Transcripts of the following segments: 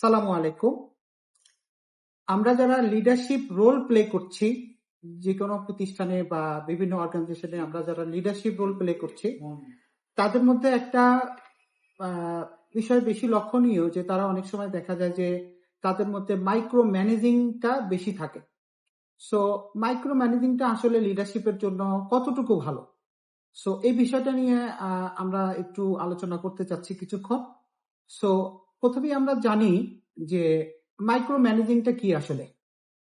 আসসালামু আলাইকুম। আমরা যারা লিডারশিপ রোল প্লে করছি, যে কোনো প্রতিষ্ঠানে বা বিভিন্ন অর্গানাইজেশনে আমরা যারা লিডারশিপ রোল প্লে করছি, তাদের মধ্যে একটা বিষয় বেশি লক্ষণীয় যে তারা অনেক সময় দেখা যায় যে তাদের মধ্যে মাইক্রো ম্যানেজিংটা বেশি থাকে। সো মাইক্রো ম্যানেজিংটা আসলে লিডারশিপের জন্য কতটুকু ভালো? সো এই বিষয়টা নিয়ে আমরা একটু আলোচনা করতে চাচ্ছি কিছুক্ষণ। সো প্রথমেই আমরা জানি যে মাইক্রো ম্যানেজিংটা কি আসলে।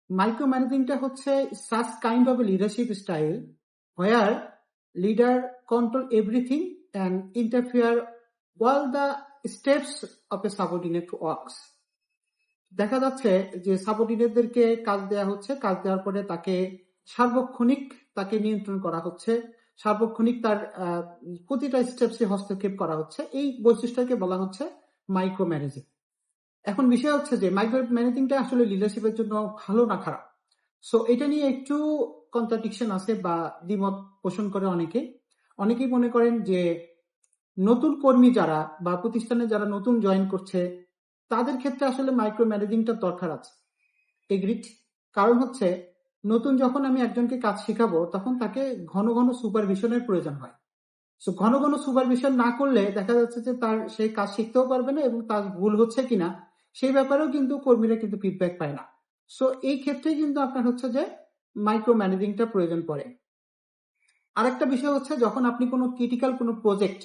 Micromanagingটা হচ্ছে such kind of a leadership style where leader control everything and interfere all the steps of a subordinate works. দেখা যাচ্ছে যে সাবঅর্ডিনেটদেরকে কাজ দেওয়া হচ্ছে, কাজ দেওয়ার পরে তাকে সার্বক্ষণিক তাকে নিয়ন্ত্রণ করা হচ্ছে, সার্বক্ষণিক তার প্রতিটা স্টেপসে হস্তক্ষেপ করা হচ্ছে। এই বৈশিষ্ট্যকে বলা হচ্ছে মাইক্রো ম্যানেজিং। এখন বিষয় হচ্ছে যে মাইক্রো ম্যানেজিংটা আসলে লিডারশিপের জন্য ভালো না খারাপ। সো এটা নিয়ে একটু কন্ট্রাডিকশন আছে বা দ্বিমত পোষণ করে অনেকেই মনে করেন যে নতুন কর্মী যারা বা প্রতিষ্ঠানে যারা নতুন জয়েন করছে তাদের ক্ষেত্রে আসলে মাইক্রো ম্যানেজিংটা দরকার আছে। এগ্রিড। কারণ হচ্ছে নতুন যখন আমি একজনকে কাজ শেখাবো তখন তাকে ঘন ঘন সুপারভিশনের প্রয়োজন হয়। সো ঘন ঘন সুপারভিশন না করলে দেখা যাচ্ছে যে তার সেই কাজ শিখতেও পারবে না এবং তার ভুল হচ্ছে কিনা সেই ব্যাপারেও কিন্তু কর্মীরা কিন্তু ফিডব্যাক পায় না। সো এই ক্ষেত্রে কিন্তু আপনার হচ্ছে যে মাইক্রো ম্যানেজিংটা প্রয়োজন পড়ে। আরেকটা বিষয় হচ্ছে যখন আপনি কোনো ক্রিটিক্যাল কোনো প্রজেক্ট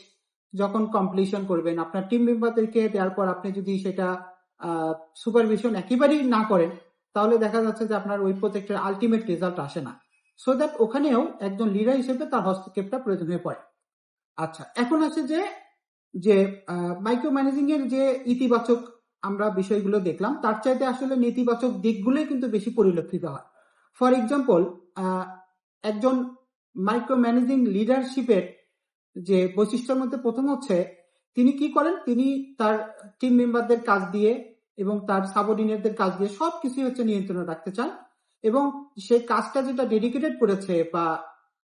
যখন কমপ্লিশন করবেন, আপনার টিম মেম্বারদেরকে দেওয়ার পর আপনি যদি সেটা সুপারভিশন একেবারেই না করেন তাহলে দেখা যাচ্ছে যে আপনার ওই প্রজেক্টের আলটিমেট রেজাল্ট আসে না। সো দ্যাট ওখানেও একজন লিডার হিসেবে তার হস্তক্ষেপটা প্রয়োজন হয়ে পড়ে। আচ্ছা, এখন আছে যে মাইক্রো ম্যানেজিং এর যে ইতিবাচক আমরা বিষয়গুলো দেখলাম তার চাইতে আসলে নেতিবাচক দিকগুলোই কিন্তু বেশি পরিলক্ষিত হয়। ফর এক্সাম্পল, একজন মাইক্রো ম্যানেজিং লিডারশিপের যে বৈশিষ্ট্যের মধ্যে প্রথম হচ্ছে তিনি কি করেন, তিনি তার টিম মেম্বারদের কাজ দিয়ে এবং তার সাবঅর্ডিনেটদের কাজ দিয়ে সবকিছু হচ্ছে নিয়ন্ত্রণে রাখতে চান এবং সে কাজটা যেটা ডেডিকেটেড করেছে বা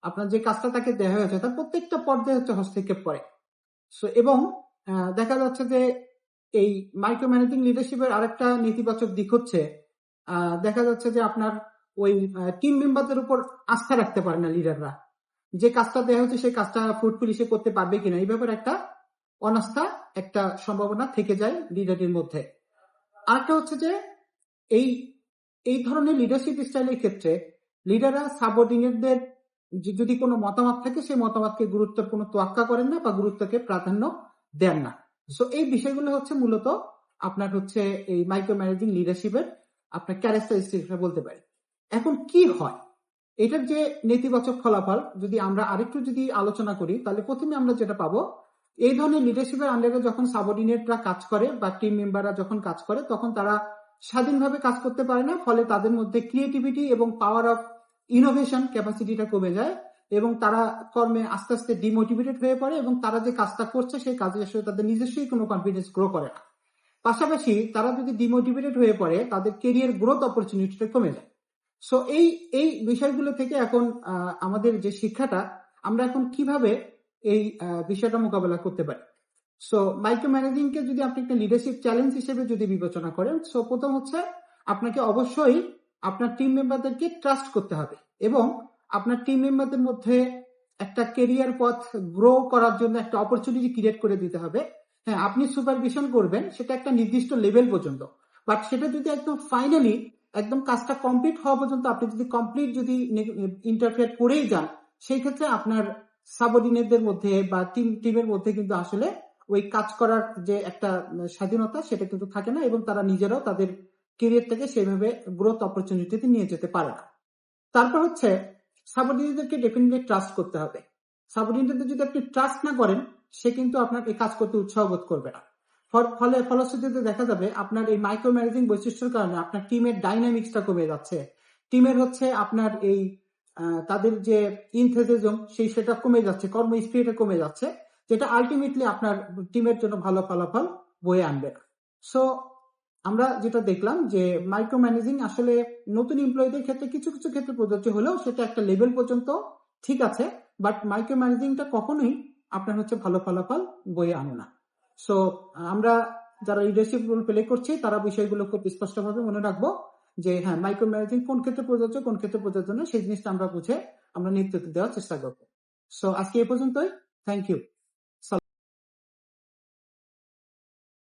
আপনার যে কাজটা তাকে দেওয়া হয়েছে তার প্রত্যেকটা পর্যায়ে হচ্ছে হস্তক্ষেপ করে। সো এবং দেখা যাচ্ছে যে এই মাইক্রো ম্যানেজিং লিডারশিপের আরেকটা নেতিবাচক দিক হচ্ছে দেখা যাচ্ছে যে আপনার ওই টিম মেম্বারদের উপর আস্থা রাখতে পারে না লিডাররা। যে কাজটা দেওয়া হচ্ছে সেই কাজটা ফুলফিল সে করতে পারবে কিনা এই ব্যাপারে একটা অনাস্থা, একটা সম্ভাবনা থেকে যায় লিডারের মধ্যে। আরেকটা হচ্ছে যে এই এই ধরনের লিডারশিপ স্টাইলের ক্ষেত্রে লিডাররা সাবঅর্ডিনেটদের যদি কোনো মতামত থাকে সেই মতামতকে গুরুত্বের কোনো তোয়াক্কা করেন না বা গুরুত্বকে প্রাধান্য দেন না। সো এই বিষয়গুলো হচ্ছে মূলত আপনার হচ্ছে এই মাইক্রো ম্যানেজিং লিডারশিপের আপনার ক্যারেক্টারিস্টিক বলতে পারি। এখন কি হয় এটার যে নেতিবাচক ফলাফল যদি আমরা আরেকটু যদি আলোচনা করি তাহলে প্রথমে আমরা যেটা পাবো, এই ধরনের লিডারশিপের আন্ডারে যখন সাবঅর্ডিনেটরা কাজ করে বা টিম মেম্বাররা যখন কাজ করে তখন তারা স্বাধীনভাবে কাজ করতে পারে না, ফলে তাদের মধ্যে ক্রিয়েটিভিটি এবং পাওয়ার অফ ইনোভেশন ক্যাপাসিটিটা কমে যায় এবং তারা কর্মে আস্তে আস্তে ডিমোটিভেটেড হয়ে পড়ে এবং তারা যে কাজটা করছে সেই কাজে আসলে তাদের নিজস্বই কোনো কনফিডেন্স গ্রো করে না। পাশাপাশি তারা যদি ডিমোটিভেটেড হয়ে পড়ে তাদের কেরিয়ার গ্রোথ অপরচুনিটিটা কমে যায়। সো এই বিষয়গুলো থেকে এখন আমাদের যে শিক্ষাটা আমরা এখন কিভাবে এই বিষয়টা মোকাবেলা করতে পারি। সো মাইক্রো ম্যানেজিংকে যদি আপনি একটা লিডারশিপ চ্যালেঞ্জ হিসেবে যদি বিবেচনা করেন, সো প্রথম হচ্ছে আপনাকে অবশ্যই আপনার টিম মেম্বারদেরকে ট্রাস্ট করতে হবে এবং আপনার টিম মেম্বারদের মধ্যে একটা কেরিয়ার পথ গ্রো করার জন্য একটা অপরচুনিটি ক্রিয়েট করে দিতে হবে। হ্যাঁ, আপনি সুপারভিশন করবেন সেটা একটা নির্দিষ্ট লেভেল পর্যন্ত, বাট সেটা যদি একদম ফাইনালি একদম কাজটা কমপ্লিট হওয়া পর্যন্ত আপনি যদি কমপ্লিট যদি ইন্টারফেয়ার করেই যান সেই ক্ষেত্রে আপনার সাবঅর্ডিনেটদের মধ্যে বা টিমের মধ্যে কিন্তু আসলে ওই কাজ করার যে একটা স্বাধীনতা সেটা কিন্তু থাকে না এবং তারা নিজেরাও তাদের কেরিয়ারটাকে সেভাবে গ্রোথ অপরচুনিটিতে নিয়ে যেতে পারে না। তারপর হচ্ছে সাবঅর্ডিনেটদেরকে ডেফিনেটলি ট্রাস্ট করতে হবে। সাবঅর্ডিনেটদের যদি আপনি ট্রাস্ট না করেন সে কিন্তু আপনার এই কাজ করতে উৎসাহ বোধ করবে না। ফলে ফলশ্রুতিতে দেখা যাবে আপনার এই মাইক্রো ম্যানেজিং বৈশিষ্ট্যের কারণে আপনার টিমের ডাইনামিক্সটা কমে যাচ্ছে, টিমের হচ্ছে আপনার এই তাদের যে ইনথুজিয়াজম সেটা কমে যাচ্ছে, কর্ম স্পিরিটটা কমে যাচ্ছে, যেটা আলটিমেটলি আপনার টিমের জন্য ভালো ফলাফল বয়ে আনবে না। সো আমরা যেটা দেখলাম যে মাইক্রো ম্যানেজিং আসলে নতুন এমপ্লয়ীদের ক্ষেত্রে কিছু কিছু ক্ষেত্রে প্রযোজ্য হলেও সেটা একটা লেভেল পর্যন্ত ঠিক আছে, বাট মাইক্রো ম্যানেজিংটা কখনোই আপনার হচ্ছে ভালো ফলাফল বয়ে আনে না। সো আমরা যারা লিডারশিপ রোল প্লে করছি তারা বিষয়গুলো খুব স্পষ্টভাবে মনে রাখবো যে হ্যাঁ মাইক্রো ম্যানেজিং কোন ক্ষেত্রে প্রযোজ্য কোন ক্ষেত্রে প্রযোজ্য না সেই জিনিসটা আমরা বুঝে আমরা নেতৃত্ব দেওয়ার চেষ্টা করবো। সো আজকে এ পর্যন্তই। Thank you.